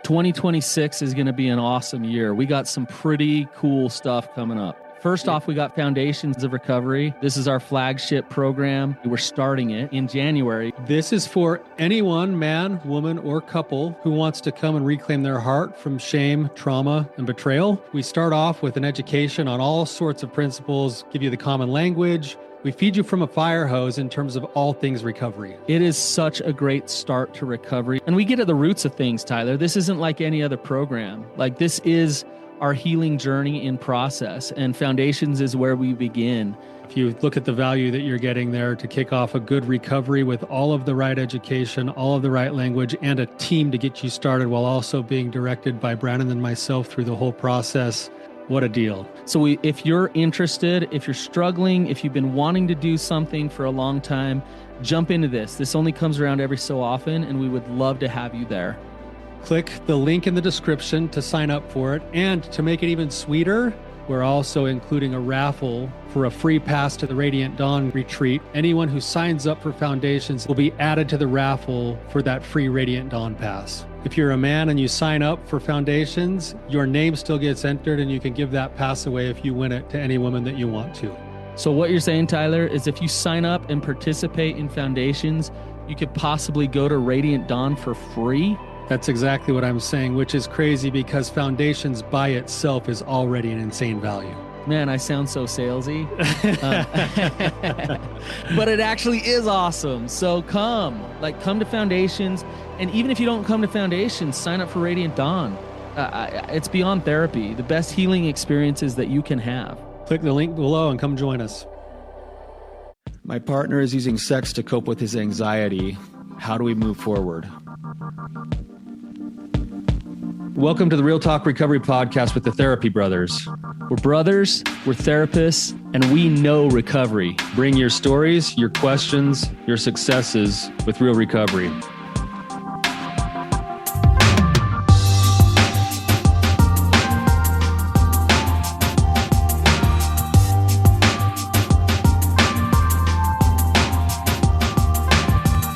2026 is going to be an awesome year. We got some pretty cool stuff coming up. First off, we got Foundations of Recovery. This is our flagship program. We're starting it in January. This is for anyone, man, woman, or couple who wants to come and reclaim their heart from shame, trauma, and betrayal. We start off with an education on all sorts of principles, give you the common language. We feed you from a fire hose in terms of all things recovery. It is such a great start to recovery. And we get at the roots of things, Tyler. This isn't like any other program. Like, this is our healing journey in process, and Foundations is where we begin. If you look at the value that you're getting there to kick off a good recovery with all of the right education, all of the right language, and a team to get you started while also being directed by Brandon and myself through the whole process, what a deal. So if you're interested, if you're struggling, if you've been wanting to do something for a long time, jump into this. This only comes around every so often, and we would love to have you there. Click the link in the description to sign up for it. And to make it even sweeter, we're also including a raffle for a free pass to the Radiant Dawn retreat. Anyone who signs up for Foundations will be added to the raffle for that free Radiant Dawn pass. If you're a man and you sign up for Foundations, your name still gets entered, and you can give that pass away if you win it to any woman that you want to. So what you're saying, Tyler, is if you sign up and participate in Foundations, you could possibly go to Radiant Dawn for free? That's exactly what I'm saying, which is crazy because Foundations by itself is already an insane value. Man, I sound so salesy. But it actually is awesome. So come to Foundations. And even if you don't come to Foundations, sign up for Radiant Dawn. It's beyond therapy, the best healing experiences that you can have. Click the link below and come join us. My partner is using sex to cope with his anxiety. How do we move forward? Welcome to the Real Talk Recovery Podcast with the Therapy Brothers. We're brothers, we're therapists, and we know recovery. Bring your stories, your questions, your successes with real recovery.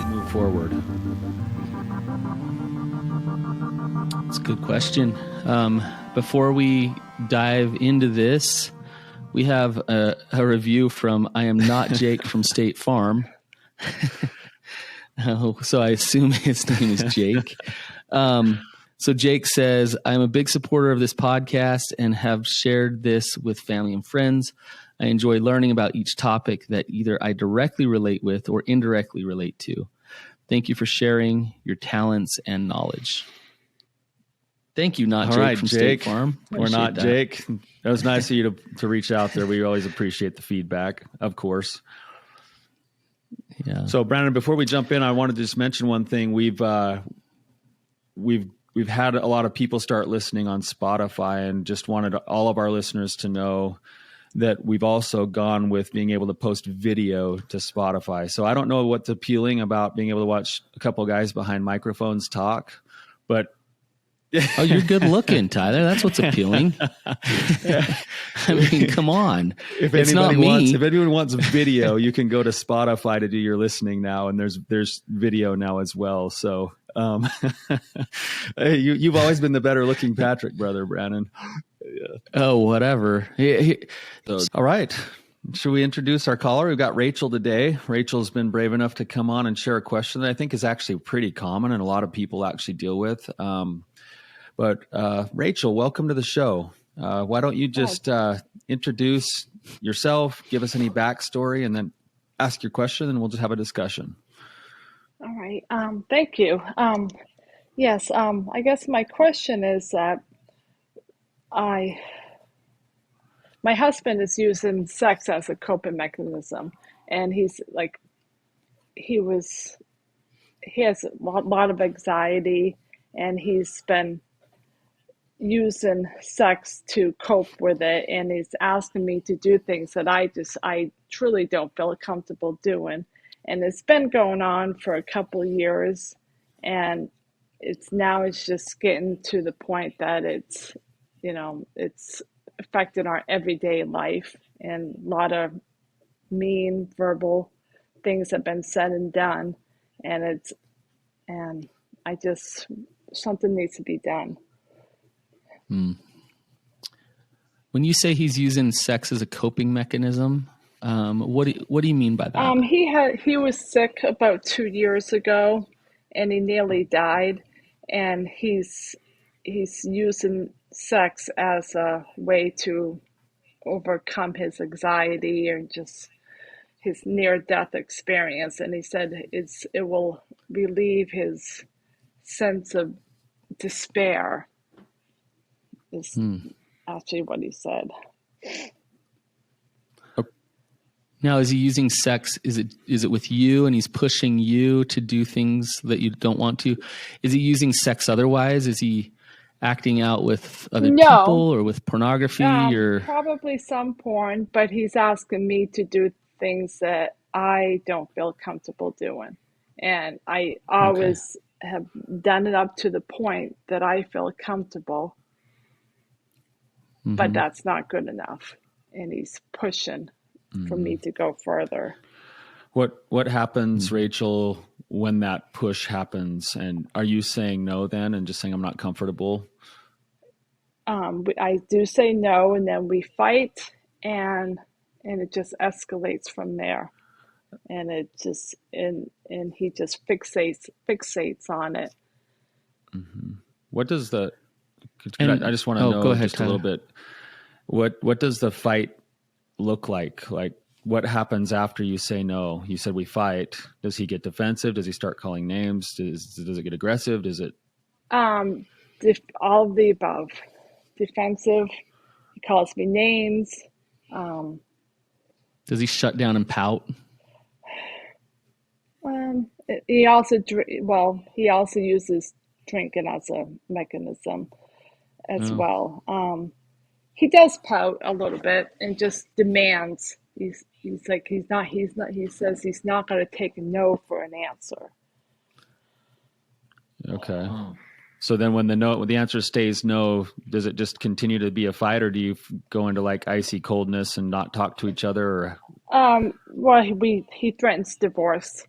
Move forward. Good question. Before we dive into this, we have a review from I Am Not Jake from State Farm. So I assume his name is Jake. So Jake says, I'm a big supporter of this podcast and have shared this with family and friends. I enjoy learning about each topic that either I directly relate with or indirectly relate to. Thank you for sharing your talents and knowledge. Thank you, not All Jake right, from Jake. State Farm. We're not that. Jake. That was nice of you to reach out there. We always appreciate the feedback, of course. Yeah. So, Brandon, before we jump in, I wanted to just mention one thing. We've had a lot of people start listening on Spotify, and just wanted all of our listeners to know that we've also gone with being able to post video to Spotify. So I don't know what's appealing about being able to watch a couple of guys behind microphones talk, but oh, you're good looking, Tyler. That's what's appealing. I mean, come on. If anyone wants video, you can go to Spotify to do your listening now, and there's video now as well. So you've always been the better looking Patrick brother, Brandon. Yeah. Oh, whatever. All right. Should we introduce our caller? We've got Rachel today. Rachel's been brave enough to come on and share a question that I think is actually pretty common and a lot of people actually deal with. But Rachel, welcome to the show. Why don't you just introduce yourself, give us any backstory, and then ask your question, and we'll just have a discussion. All right. Thank you. Yes. I guess my question is that my husband is using sex as a coping mechanism, and he has a lot of anxiety, and he's been using sex to cope with it, and he's asking me to do things that I truly don't feel comfortable doing. And it's been going on for a couple of years, and it's just getting to the point that it's affecting our everyday life, and a lot of mean verbal things have been said and done, and I just something needs to be done. When you say he's using sex as a coping mechanism, what do you mean by that? He was sick about 2 years ago, and he nearly died, and he's using sex as a way to overcome his anxiety or just his near-death experience. And he said it will relieve his sense of despair. Is actually what he said. Now, is he using sex? Is it with you, and he's pushing you to do things that you don't want to? Is he using sex otherwise? Is he acting out with other people or with pornography or probably some porn? But he's asking me to do things that I don't feel comfortable doing, and I always have done it up to the point that I feel comfortable. But that's not good enough, and he's pushing for me to go further. What happens, Rachel, when that push happens? And are you saying no then and just saying I'm not comfortable? I do say no, and then we fight, and it just escalates from there. And it just and he just fixates on it. What does the I just want to know go ahead, just Tyler. A little bit. What does the fight look like? Like, what happens after you say no? You said we fight. Does he get defensive? Does he start calling names? Does it get aggressive? Does it? All of the above. Defensive. He calls me names. Does he shut down and pout? He also uses drinking as a mechanism as well. He does pout a little bit and just demands. He says he's not going to take a no for an answer. Okay. So then when the answer stays no, does it just continue to be a fight, or do you go into like icy coldness and not talk to each other? Or? Well, he threatens divorce.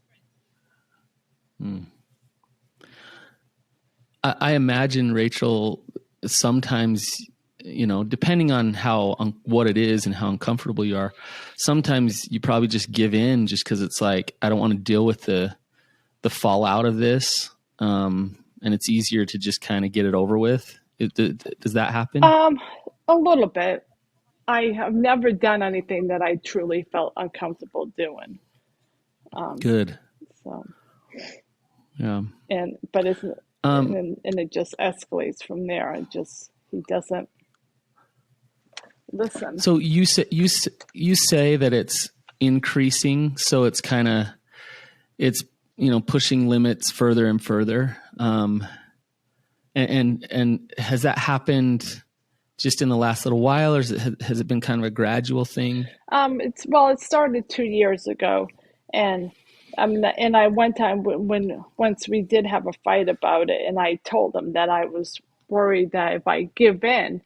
I imagine, Rachel, sometimes, depending on what it is and how uncomfortable you are, sometimes you probably just give in just because it's like, I don't want to deal with the fallout of this. And it's easier to just kind of get it over with. Does that happen? A little bit. I have never done anything that I truly felt uncomfortable doing. Good. So. Yeah. But it's and it just escalates from there. He doesn't listen. So you say that it's increasing. So it's pushing limits further and further. And has that happened just in the last little while, or has it been kind of a gradual thing? It started 2 years ago, and I one time once we did have a fight about it, and I told him that I was worried that if I give in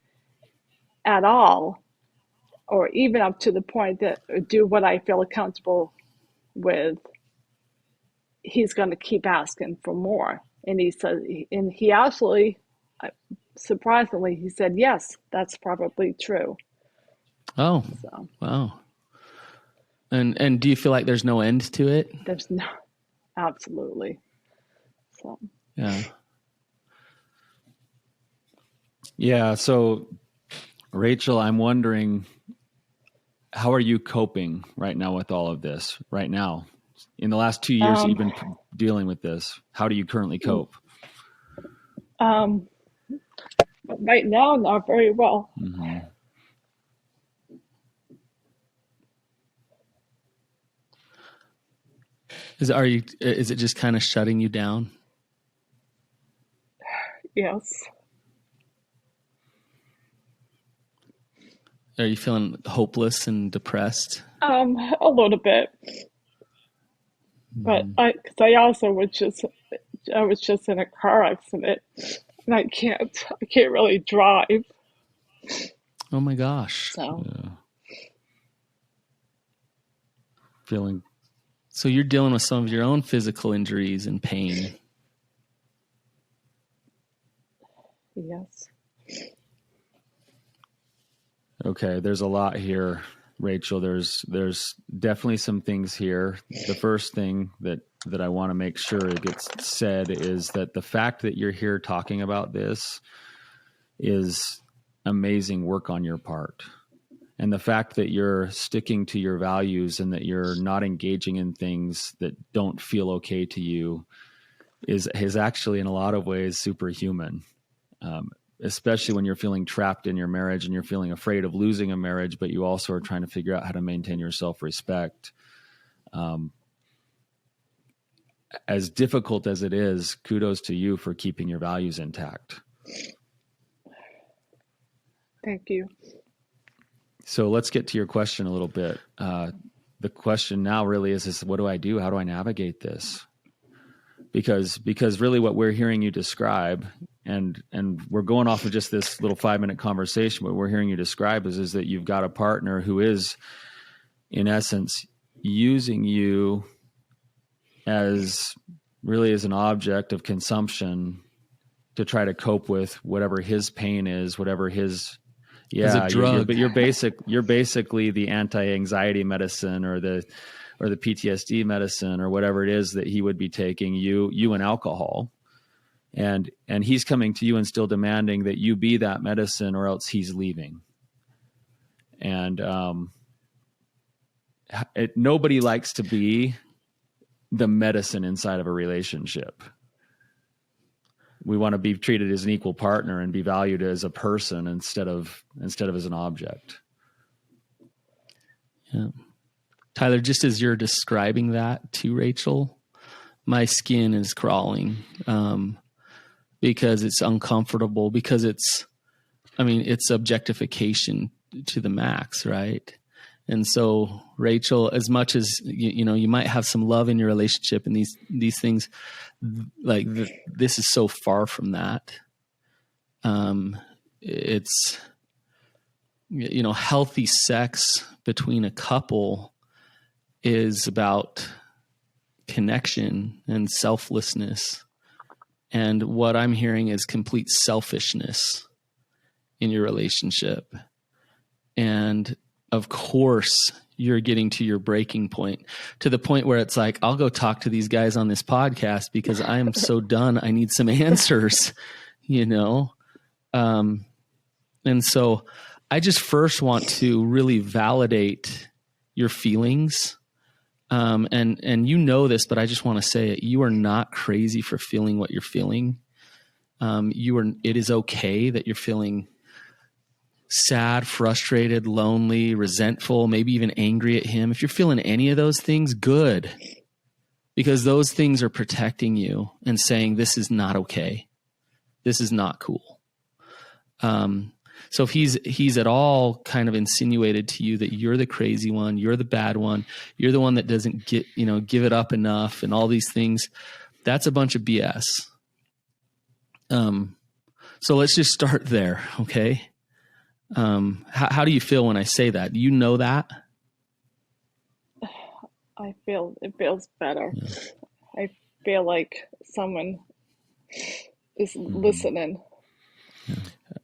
at all, or even up to the point that do what I feel comfortable with, he's going to keep asking for more. And he said, and he actually, surprisingly, he said, yes, that's probably true. Oh, so. Wow. And do you feel like there's no end to it? There's no, absolutely. So. Yeah. Yeah. So, Rachel, I'm wondering, how are you coping right now with all of this right now? In the last 2 years that you've been dealing with this, how do you currently cope? Right now, not very well. Mm-hmm. Is it just kind of shutting you down? Yes. Are you feeling hopeless and depressed? A little bit. But I also was just in a car accident, and I can't really drive. Oh my gosh. So. Yeah. So you're dealing with some of your own physical injuries and pain. Yes. Okay, there's a lot here, Rachel. There's definitely some things here. The first thing that I want to make sure it gets said is that the fact that you're here talking about this is amazing work on your part. And the fact that you're sticking to your values and that you're not engaging in things that don't feel okay to you is actually in a lot of ways superhuman. Especially when you're feeling trapped in your marriage and you're feeling afraid of losing a marriage, but you also are trying to figure out how to maintain your self-respect. As difficult as it is, kudos to you for keeping your values intact. Thank you. So let's get to your question a little bit. The question now really is what do I do? How do I navigate this? Because really what we're hearing you describe, and we're going off of just this little 5-minute conversation, what we're hearing you describe is that you've got a partner who is, in essence, using you as an object of consumption to try to cope with whatever his pain is, whatever his as a drug. But you're basically the anti-anxiety medicine or the PTSD medicine or whatever it is that he would be taking, you and alcohol. And he's coming to you and still demanding that you be that medicine or else he's leaving. And nobody likes to be the medicine inside of a relationship. We want to be treated as an equal partner and be valued as a person instead of as an object. Yeah. Tyler, just as you're describing that to Rachel, my skin is crawling because it's uncomfortable, because it's objectification to the max, right? And so, Rachel, as much as you might have some love in your relationship, and these things, like this is so far from that. It's healthy sex between a couple is about connection and selflessness. And what I'm hearing is complete selfishness in your relationship. And of course, you're getting to your breaking point, to the point where it's like, I'll go talk to these guys on this podcast because I am so done. I need some answers, And so I just first want to really validate your feelings. And this, but I just want to say it. You are not crazy for feeling what you're feeling. It is okay that you're feeling sad, frustrated, lonely, resentful, maybe even angry at him. If you're feeling any of those things, good. Because those things are protecting you and saying, this is not okay. This is not cool. So if he's at all kind of insinuated to you that you're the crazy one, you're the bad one, you're the one that doesn't give it up enough and all these things, that's a bunch of BS. So let's just start there. Okay. How do you feel when I say that? Do you know that? It feels better. Yeah. I feel like someone is listening. Yeah.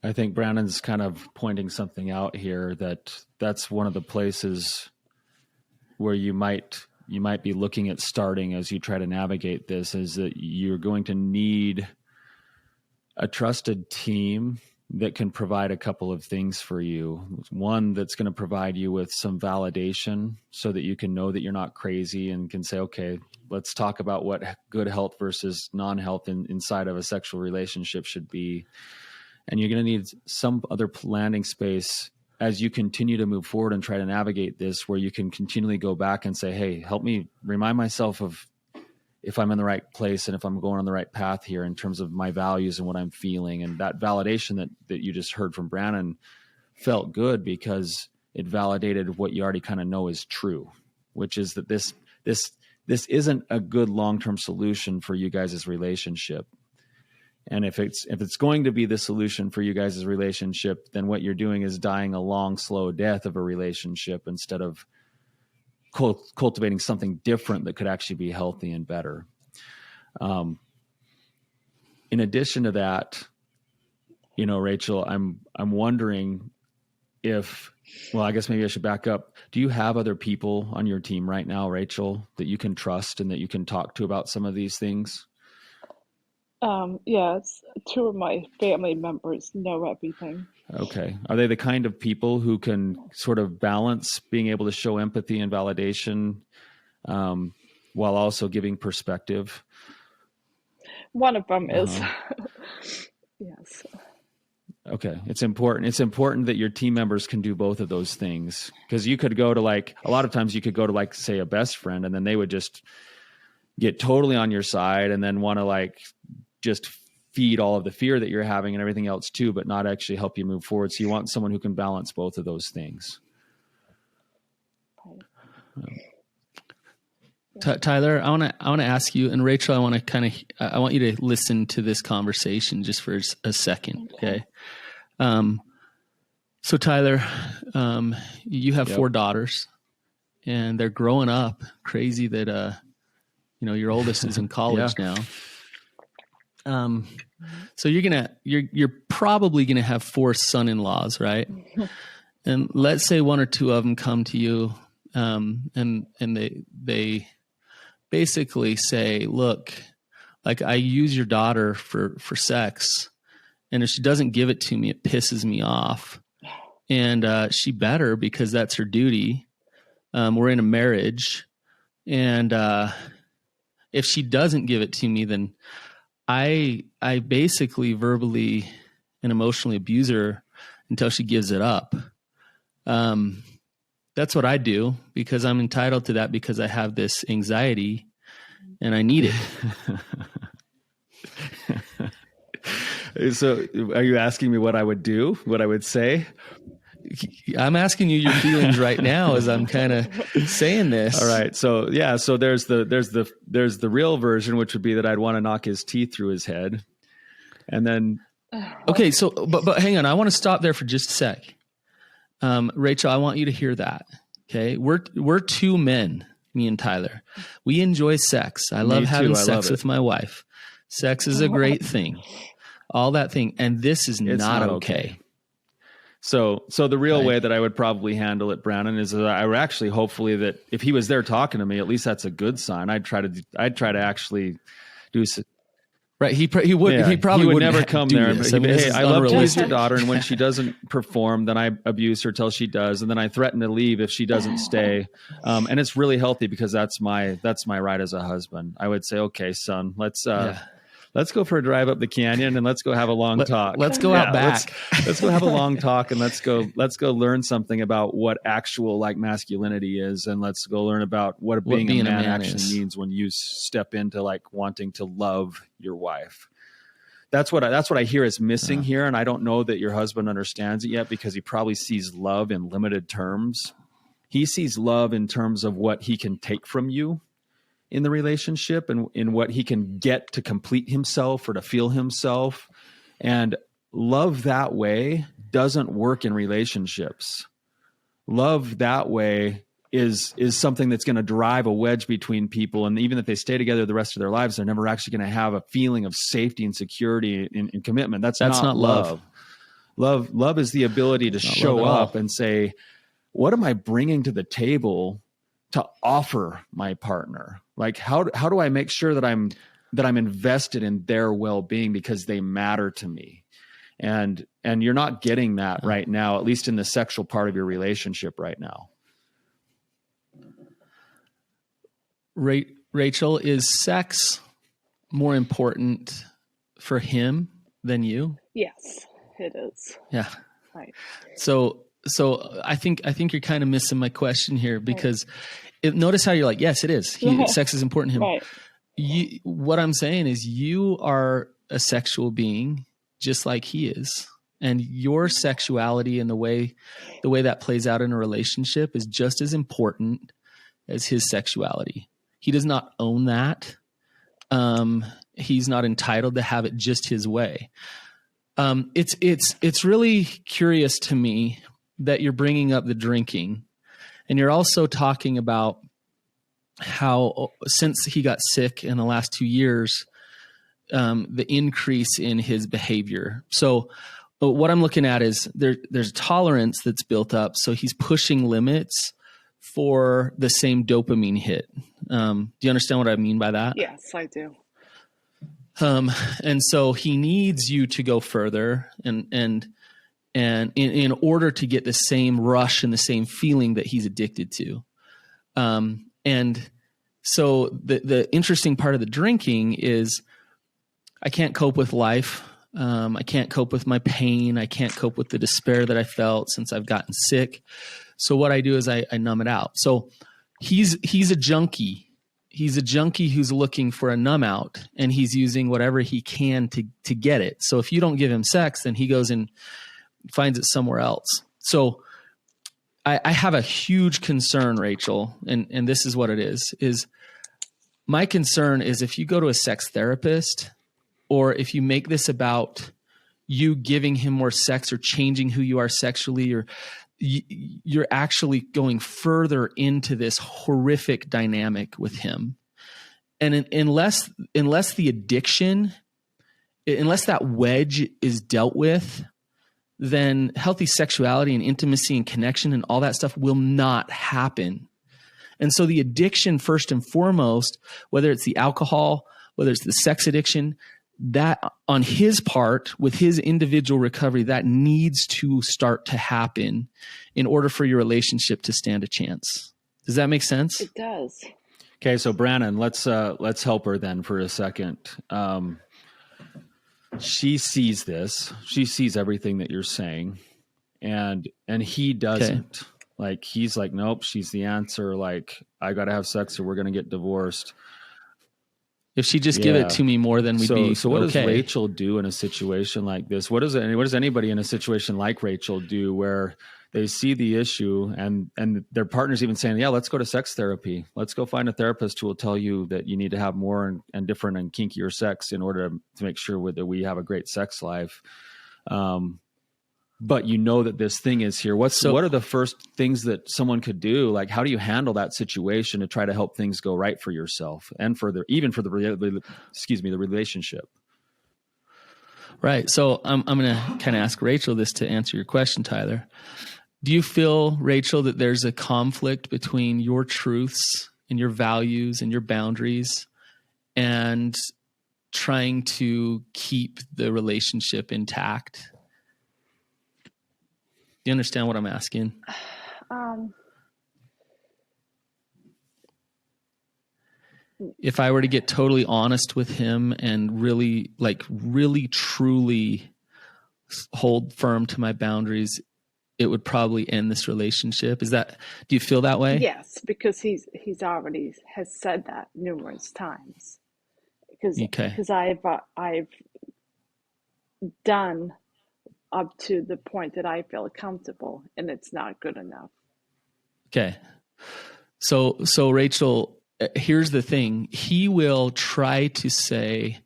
I think Brandon's kind of pointing something out here that's one of the places where you might be looking at starting as you try to navigate this, is that you're going to need a trusted team that can provide a couple of things for you. One that's going to provide you with some validation so that you can know that you're not crazy and can say, okay, let's talk about what good health versus non-health inside of a sexual relationship should be. And you're going to need some other landing space as you continue to move forward and try to navigate this, where you can continually go back and say, hey, help me remind myself of if I'm in the right place and if I'm going on the right path here in terms of my values and what I'm feeling. And that validation that you just heard from Brandon felt good because it validated what you already kind of know is true, which is that this isn't a good long-term solution for you guys' relationship. And if it's going to be the solution for you guys' relationship, then what you're doing is dying a long, slow death of a relationship instead of cultivating something different that could actually be healthy and better. In addition to that, Rachel, I'm wondering if, well, I guess maybe I should back up. Do you have other people on your team right now, Rachel, that you can trust and that you can talk to about some of these things? Yes, two of my family members know everything. Okay. Are they the kind of people who can sort of balance being able to show empathy and validation while also giving perspective? One of them is, yes. Okay. It's important. It's important that your team members can do both of those things, because you could go to a lot of times you could go to say a best friend, and then they would just get totally on your side and then want to just feed all of the fear that you're having and everything else too, but not actually help you move forward. So you want someone who can balance both of those things. Tyler, I want to ask you, and Rachel, I want you to listen to this conversation just for a second. Okay. So Tyler, you have 4 daughters, and they're growing up. Crazy that, your oldest is in college now. So you're probably gonna have 4 son-in-laws, right? And let's say 1 or 2 of them come to you, and they basically say, look, I use your daughter for sex, and if she doesn't give it to me, it pisses me off. And she better, because that's her duty. We're in a marriage, and if she doesn't give it to me, then I basically verbally and emotionally abuse her until she gives it up. That's what I do, because I'm entitled to that, because I have this anxiety and I need it. So are you asking me what I would do, what I would say? I'm asking you your feelings right now as I'm kind of saying this. All right. So yeah, so there's the real version, which would be that I'd want to knock his teeth through his head. And then okay, so but hang on, I want to stop there for just a sec. Rachel, I want you to hear that. Okay? We're 2 men, me and Tyler. We enjoy sex. I love having sex with my wife. Sex is a great thing. All that thing, and this is not okay. So the real way that I would probably handle it, Brandon, is that I would actually, hopefully, that if he was there talking to me, at least that's a good sign. I'd try to actually do. Right. He probably would never come there. This. Hey, I love to use your daughter, and when she doesn't perform, then I abuse her till she does, and then I threaten to leave if she doesn't stay. And it's really healthy, because that's my right as a husband. I would say, okay, son, let's go for a drive up the canyon, and let's go have a long talk. Let's go out back. Let's go have a long talk, and let's go learn something about what actual masculinity is, and let's go learn about what being a man actually means when you step into wanting to love your wife. That's what I hear is missing here, and I don't know that your husband understands it yet, because he probably sees love in limited terms. He sees love in terms of what he can take from you in the relationship, and in what he can get to complete himself or to feel himself. And love that way doesn't work in relationships. Love that way is something that's going to drive a wedge between people. And even if they stay together the rest of their lives, they're never actually going to have a feeling of safety and security and commitment. That's not love. Love is the ability to show up and say, what am I bringing to the table to offer my partner? How do I make sure that I'm invested in their well-being, because they matter to me? And you're not getting that right now, at least in the sexual part of your relationship right now. Rachel, is sex more important for him than you? Yes, it is. Yeah. Right. So I think you're kind of missing my question here, because notice how you're like, yes, it is. Sex is important to him. Right. What I'm saying is, you are a sexual being just like he is, and your sexuality and the way that plays out in a relationship is just as important as his sexuality. He does not own that. He's not entitled to have it just his way. It's really curious to me that you're bringing up the drinking, and you're also talking about how since he got sick in the last 2 years, the increase in his behavior. So what I'm looking at is there's tolerance that's built up. So he's pushing limits for the same dopamine hit. Do you understand what I mean by that? Yes, I do. And so he needs you to go further and in order to get the same rush and the same feeling that he's addicted to. And so the interesting part of the drinking is I can't cope with life. I can't cope with my pain. I can't cope with the despair that I felt since I've gotten sick. So what I do is I numb it out. So he's a junkie. He's a junkie who's looking for a numb out, and he's using whatever he can to get it. So if you don't give him sex, then he goes and finds it somewhere else. So I have a huge concern, Rachel, and this is what it is my concern is if you go to a sex therapist, or if you make this about you giving him more sex or changing who you are sexually, or you're actually going further into this horrific dynamic with him. And unless the addiction, unless that wedge is dealt with, then healthy sexuality and intimacy and connection and all that stuff will not happen. And so the addiction, first and foremost, whether it's the alcohol, whether it's the sex addiction, that on his part, with his individual recovery, that needs to start to happen in order for your relationship to stand a chance. Does that make sense? It does. Okay, so Brannon, let's help her then for a second. She sees this. She sees everything that you're saying, and he doesn't. Okay. Like, he's like, nope, she's the answer. Like, I got to have sex or we're going to get divorced. If she just give it to me more than we'd be So what okay. does Rachel do in a situation like this? What does anybody in a situation like Rachel do where they see the issue and their partner's even saying, yeah, let's go to sex therapy. Let's go find a therapist who will tell you that you need to have more and different and kinkier sex in order to make sure that we have a great sex life. But you know that this thing is here. What are the first things that someone could do? Like, how do you handle that situation to try to help things go right for yourself and for the relationship? Right. So I'm going to kind of ask Rachel this to answer your question, Tyler. Do you feel, Rachel, that there's a conflict between your truths and your values and your boundaries and trying to keep the relationship intact? Do you understand what I'm asking? If I were to get totally honest with him and really truly hold firm to my boundaries, it would probably end this relationship. Do you feel that way? Yes, because he's already has said that numerous times. Because I've done up to the point that I feel comfortable, and it's not good enough. Okay. So Rachel, here's the thing. He will try to say,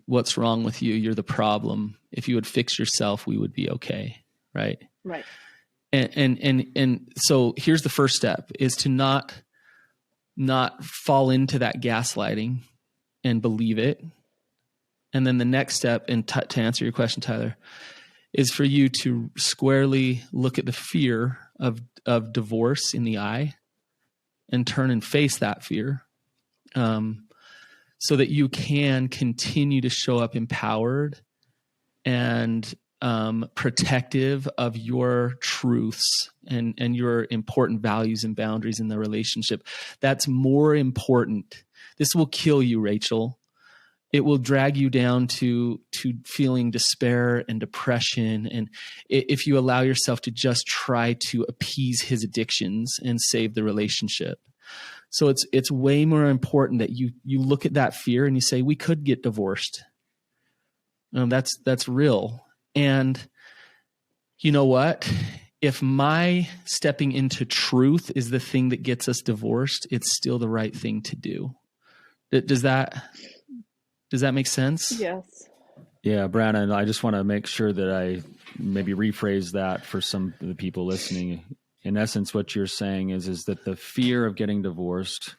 what's wrong with you? You're the problem. If you would fix yourself, we would be okay. Right. Right. And so here's the first step is to not fall into that gaslighting and believe it. And then the next step, and to answer your question, Tyler, is for you to squarely look at the fear of divorce in the eye and turn and face that fear, so that you can continue to show up empowered and protective of your truths and your important values and boundaries in the relationship. That's more important. This will kill you, Rachel. It will drag you down to feeling despair and depression. And if you allow yourself to just try to appease his addictions and save the relationship. So it's way more important that you look at that fear and you say, we could get divorced. That's real. And you know what? If my stepping into truth is the thing that gets us divorced, it's still the right thing to do. Does that make sense? Yes. Yeah, Brannon, I just want to make sure that I maybe rephrase that for some of the people listening. In essence, what you're saying is that the fear of getting divorced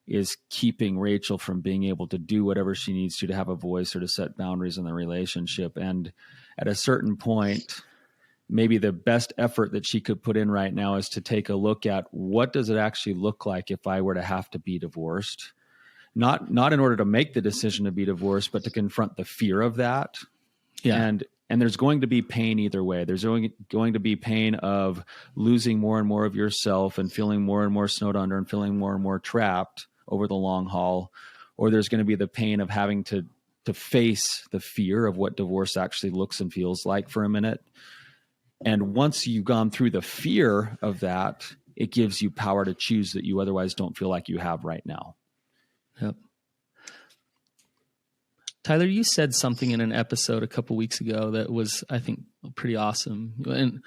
is keeping Rachel from being able to do whatever she needs to have a voice or to set boundaries in the relationship. And at a certain point, maybe the best effort that she could put in right now is to take a look at what does it actually look like if I were to have to be divorced? Not in order to make the decision to be divorced, but to confront the fear of that. Yeah. And there's going to be pain either way. There's going to be pain of losing more and more of yourself and feeling more and more snowed under and feeling more and more trapped over the long haul. Or there's going to be the pain of having to face the fear of what divorce actually looks and feels like for a minute. And once you've gone through the fear of that, it gives you power to choose that you otherwise don't feel like you have right now. Yep. Tyler, you said something in an episode a couple weeks ago that was, I think, pretty awesome. And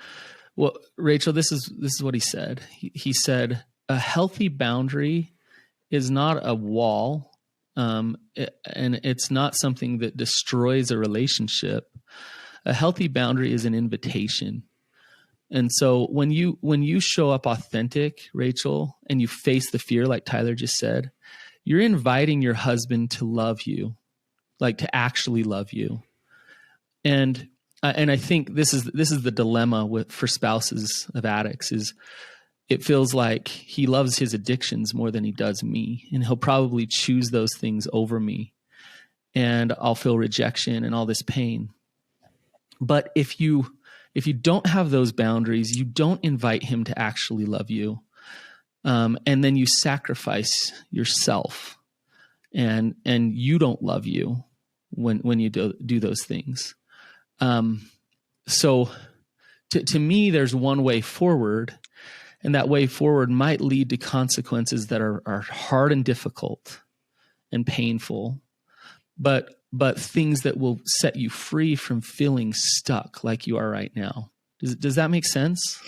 well, Rachel, this is what he said. He said, a healthy boundary is not a wall, and it's not something that destroys a relationship. A healthy boundary is an invitation. And so when you show up authentic, Rachel, and you face the fear, like Tyler just said, you're inviting your husband to love you. Like to actually love you. And I think this is the dilemma for spouses of addicts is it feels like he loves his addictions more than he does me. And he'll probably choose those things over me. And I'll feel rejection and all this pain. But if you don't have those boundaries, you don't invite him to actually love you. And then you sacrifice yourself and you don't love you when you do those things. So to me, there's one way forward, and that way forward might lead to consequences that are hard and difficult and painful, but things that will set you free from feeling stuck like you are right now. Does that make sense?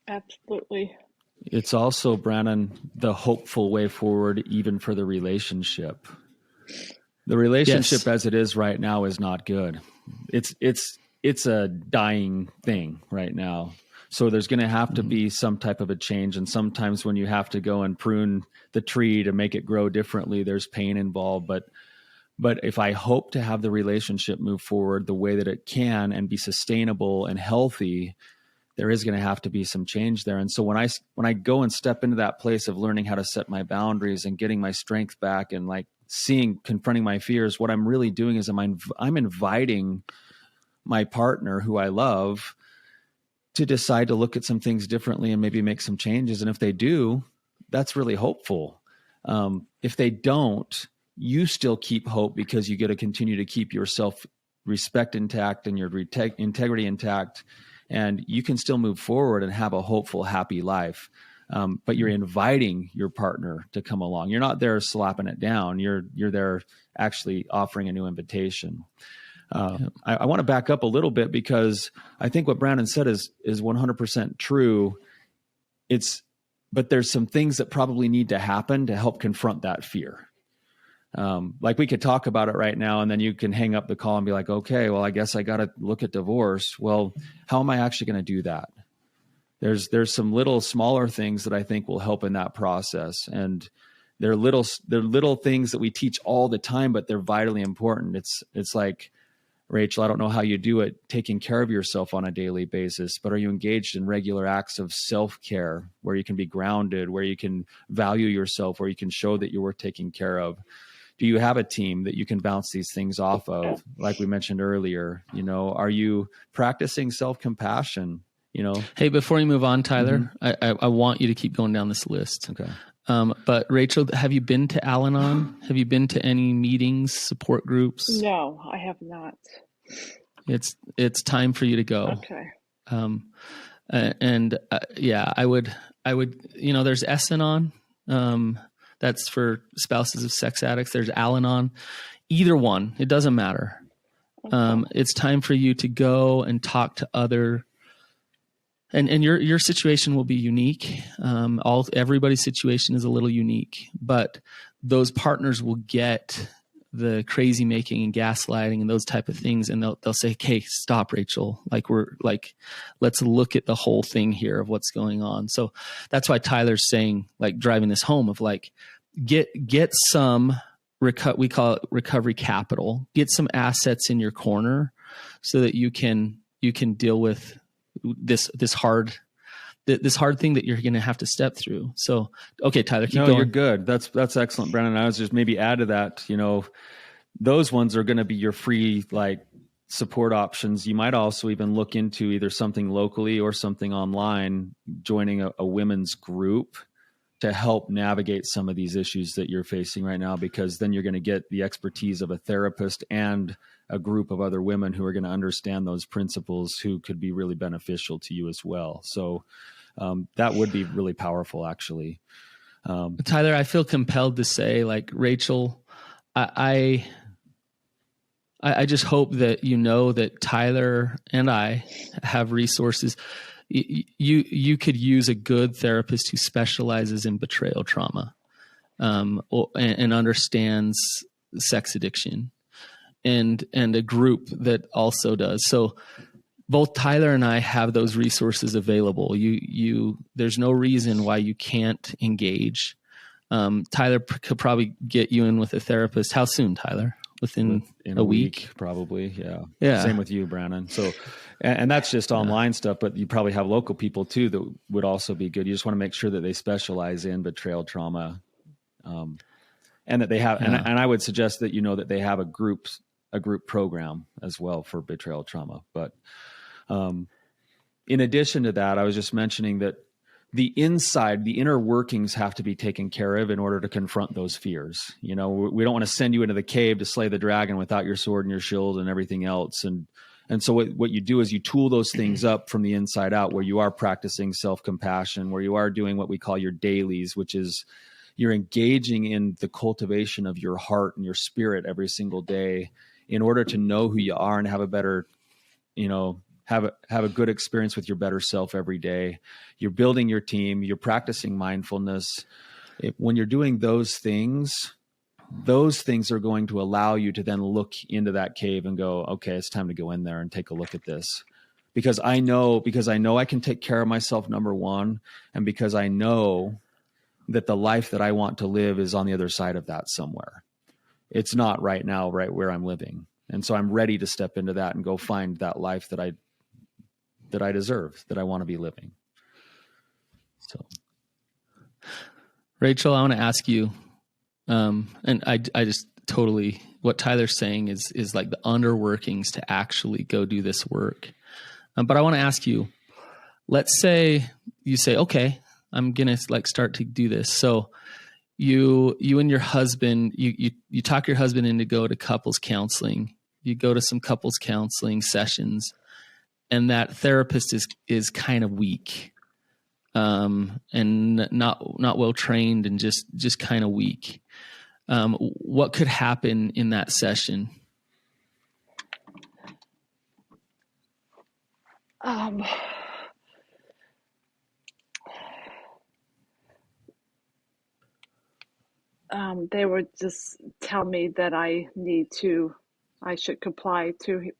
Absolutely. It's also, Brandon, the hopeful way forward, even for the relationship. The relationship Yes. as it is right now is not good. It's a dying thing right now. So there's going to have to be some type of a change. And sometimes when you have to go and prune the tree to make it grow differently, there's pain involved. But if I hope to have the relationship move forward the way that it can and be sustainable and healthy, there is going to have to be some change there. And so when I go and step into that place of learning how to set my boundaries and getting my strength back and like confronting my fears, what I'm really doing is I'm inviting my partner who I love to decide to look at some things differently and maybe make some changes. And if they do, that's really hopeful. If they don't, you still keep hope because you get to continue to keep your self-respect intact and your integrity intact. And you can still move forward and have a hopeful, happy life. But you're inviting your partner to come along. You're not there slapping it down. You're there actually offering a new invitation. I want to back up a little bit because I think what Brandon said is 100% true. But there's some things that probably need to happen to help confront that fear. Like we could talk about it right now and then you can hang up the call and be like, okay, well, I guess I got to look at divorce. Well, how am I actually going to do that? There's some little smaller things that I think will help in that process. And they're little things that we teach all the time, but they're vitally important. It's like, Rachel, I don't know how you do it, taking care of yourself on a daily basis, but are you engaged in regular acts of self-care where you can be grounded, where you can value yourself, where you can show that you were taken care of? Do you have a team that you can bounce these things off of? Like we mentioned earlier, are you practicing self-compassion? Hey, before you move on, Tyler, I want you to keep going down this list. Okay. But Rachel, have you been to Al-Anon? Have you been to any meetings, support groups? No, I have not. It's time for you to go. Okay. Yeah, I would, there's S-Anon. That's for spouses of sex addicts. There's Al-Anon. Either one, it doesn't matter. Okay. It's time for you to go and talk to other. And your situation will be unique. Everybody's situation is a little unique, but those partners will get the crazy making and gaslighting and those type of things, and they'll say, "Okay, stop, Rachel. Let's look at the whole thing here of what's going on." So that's why Tyler's saying, driving this home of get some we call it recovery capital. Get some assets in your corner so that you can deal with this hard thing that you're going to have to step through. So, okay, Tyler, keep going. You're good. That's excellent, Brennan. I was just maybe add to that, those ones are going to be your free, support options. You might also even look into either something locally or something online, joining a women's group to help navigate some of these issues that you're facing right now, because then you're going to get the expertise of a therapist and a group of other women who are going to understand those principles, who could be really beneficial to you as well. So that would be really powerful, actually. Tyler, I feel compelled to say, Rachel, I just hope that that Tyler and I have resources. You could use a good therapist who specializes in betrayal trauma, and understands sex addiction, and a group that also does. So both Tyler and I have those resources available. There's no reason why you can't engage. Tyler could probably get you in with a therapist. How soon, Tyler? Within a week, probably. Yeah. Same with you, Brandon. So, and that's just online stuff, but you probably have local people too that would also be good. You just want to make sure that they specialize in betrayal trauma, and that they have, and I would suggest that, that they have a group program as well for betrayal trauma. But, in addition to that, I was just mentioning that the inner workings have to be taken care of in order to confront those fears. We don't want to send you into the cave to slay the dragon without your sword and your shield and everything else. And so what you do is you tool those things up from the inside out, where you are practicing self-compassion, where you are doing what we call your dailies, which is you're engaging in the cultivation of your heart and your spirit every single day in order to know who you are and have a better, have a good experience with your better self every day. You're building your team, you're practicing mindfulness. When you're doing those things are going to allow you to then look into that cave and go, okay, it's time to go in there and take a look at this. Because I know I can take care of myself, number one, and because I know that the life that I want to live is on the other side of that somewhere. It's not right now, right where I'm living. And so I'm ready to step into that and go find that life that I deserve, that I want to be living. So, Rachel, I want to ask you, and I just totally, what Tyler's saying is like the underworkings to actually go do this work. But I want to ask you, let's say you say, okay, I'm going to start to do this. So you and your husband, you talk your husband into go to couples counseling. You go to some couples counseling sessions, and that therapist is kind of weak, and not well trained, and just kind of weak. What could happen in that session? They would just tell me that I should comply to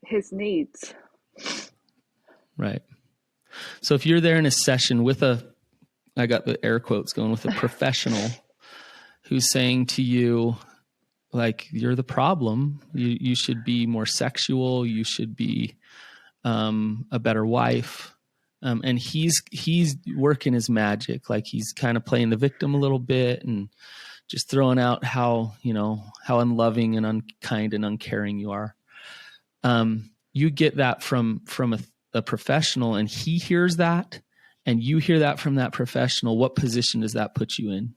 his needs. Right. So if you're there in a session with I got the air quotes going, with a professional who's saying to you, you're the problem, you should be more sexual, you should be a better wife. And he's working his magic, he's kind of playing the victim a little bit and just throwing out how unloving and unkind and uncaring you are. You get that from a professional, and he hears that, and you hear that from that professional. What position does that put you in?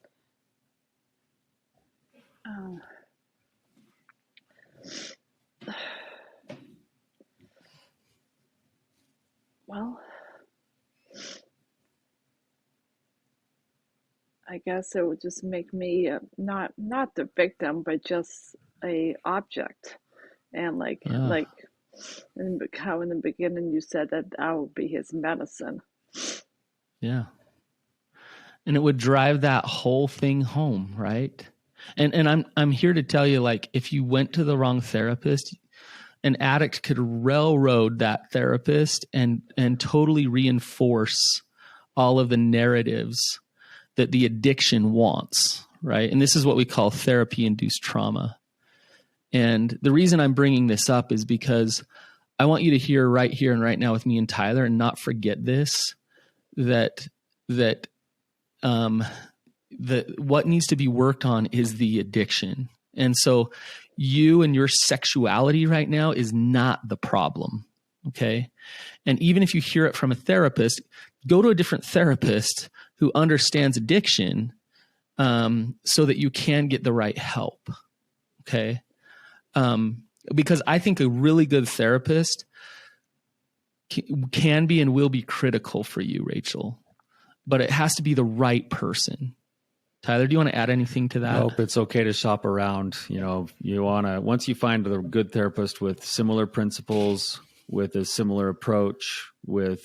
Well, I guess it would just make me not the victim, but just a object, and how in the beginning you said that I would be his medicine. Yeah, and it would drive that whole thing home, right? And I'm here to tell you, if you went to the wrong therapist, an addict could railroad that therapist and totally reinforce all of the narratives that the addiction wants, right? And this is what we call therapy-induced trauma. And the reason I'm bringing this up is because I want you to hear right here and right now with me and Tyler, and not forget this, that what needs to be worked on is the addiction. And so you and your sexuality right now is not the problem. Okay. And even if you hear it from a therapist, go to a different therapist who understands addiction, so that you can get the right help. Okay. Because I think a really good therapist can be and will be critical for you, Rachel, but it has to be the right person. Tyler, do you want to add anything to that? Nope, it's okay to shop around. Once you find a good therapist with similar principles, with a similar approach, with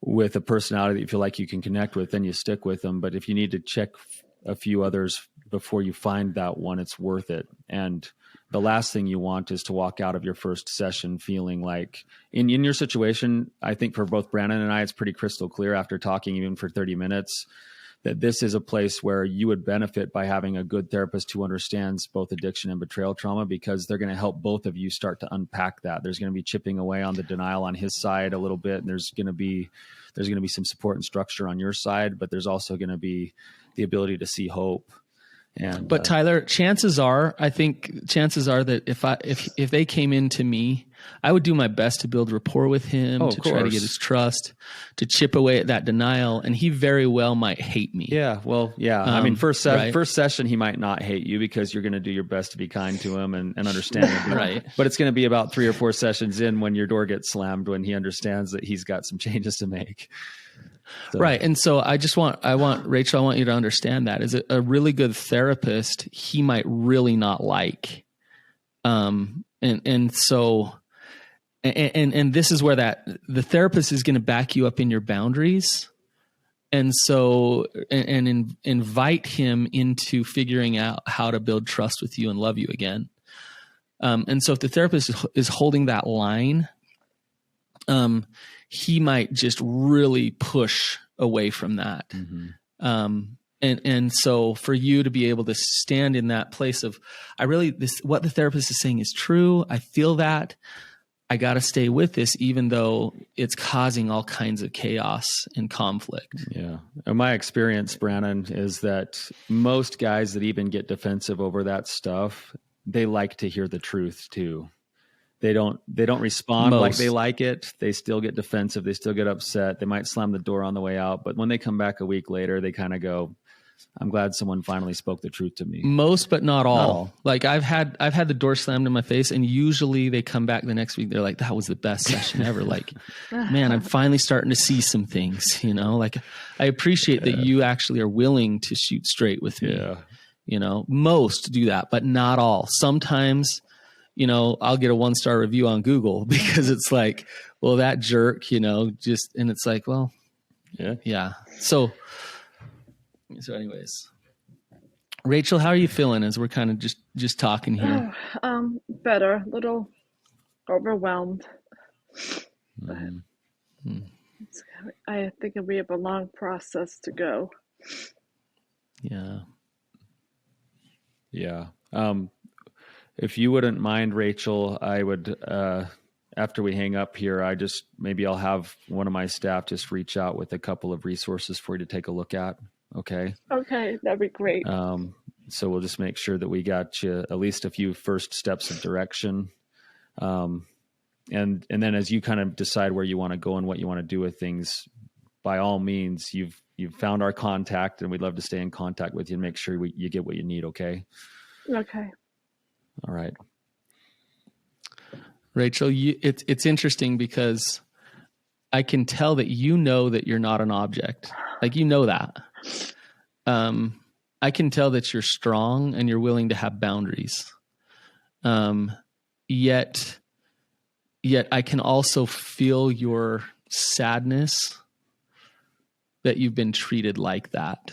a personality that you feel like you can connect with, then you stick with them. But if you need to check a few others before you find that one, it's worth it. And the last thing you want is to walk out of your first session feeling like, in your situation, I think for both Brandon and I, it's pretty crystal clear after talking even for 30 minutes, that this is a place where you would benefit by having a good therapist who understands both addiction and betrayal trauma, because they're going to help both of you start to unpack that. There's going to be chipping away on the denial on his side a little bit, and there's going to be some support and structure on your side, but there's also going to be the ability to see hope. But Tyler, chances are that if they came into me, I would do my best to build rapport with him, to try to get his trust, to chip away at that denial, and he very well might hate me. Yeah, well, yeah. I mean, first session, he might not hate you because you're going to do your best to be kind to him and understand him. Right. But it's going to be about 3 or 4 sessions in when your door gets slammed, when he understands that he's got some changes to make. So. Right. And so I want Rachel, I want you to understand that as a really good therapist, he might really not like. And so this is where the therapist is going to back you up in your boundaries. And so, and invite him into figuring out how to build trust with you and love you again. And so if the therapist is holding that line, he might just really push away from that. Mm-hmm. And so for you to be able to stand in that place of, what the therapist is saying is true. I feel that. I got to stay with this, even though it's causing all kinds of chaos and conflict. Yeah. And my experience, Brandon, is that most guys that even get defensive over that stuff, they like to hear the truth too. They don't respond like they like it. They still get defensive. They still get upset. They might slam the door on the way out. But when they come back a week later, they kind of go, I'm glad someone finally spoke the truth to me. Most, but not all. Like I've had the door slammed in my face, and usually they come back the next week. They're like, that was the best session ever. Like, man, I'm finally starting to see some things, like I appreciate that you actually are willing to shoot straight with me. Yeah. Most do that, but not all. Sometimes, I'll get a 1-star review on Google because it's like, well, that jerk, and it's like, well, yeah. So anyways, Rachel, how are you feeling as we're kind of just talking here? Better, a little overwhelmed. I think we have a long process to go. Yeah. Yeah. If you wouldn't mind, Rachel, I would, after we hang up here, I'll have one of my staff just reach out with a couple of resources for you to take a look at. Okay. Okay. That'd be great. So we'll just make sure that we got you at least a few first steps of direction. And then as you kind of decide where you want to go and what you want to do with things, by all means, you've found our contact, and we'd love to stay in contact with you and make sure you get what you need. Okay. Okay. All right. Rachel, it's interesting because I can tell that that you're not an object. Like, that. I can tell that you're strong and you're willing to have boundaries. Yet I can also feel your sadness that you've been treated like that,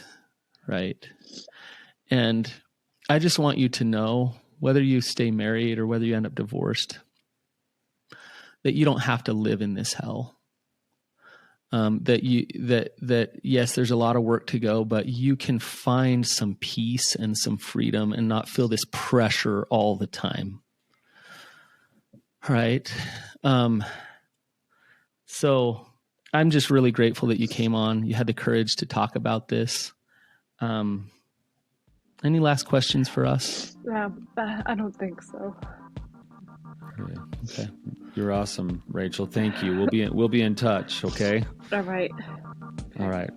right? And I just want you to know, whether you stay married or whether you end up divorced, that you don't have to live in this hell. that yes, there's a lot of work to go, but you can find some peace and some freedom and not feel this pressure all the time. Right. So I'm just really grateful that you came on. You had the courage to talk about this. Any last questions for us? I don't think so. Okay. You're awesome, Rachel. Thank you. We'll be in touch. Okay. All right. All right.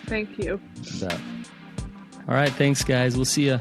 Thank you. Bet. All right. Thanks, guys. We'll see you.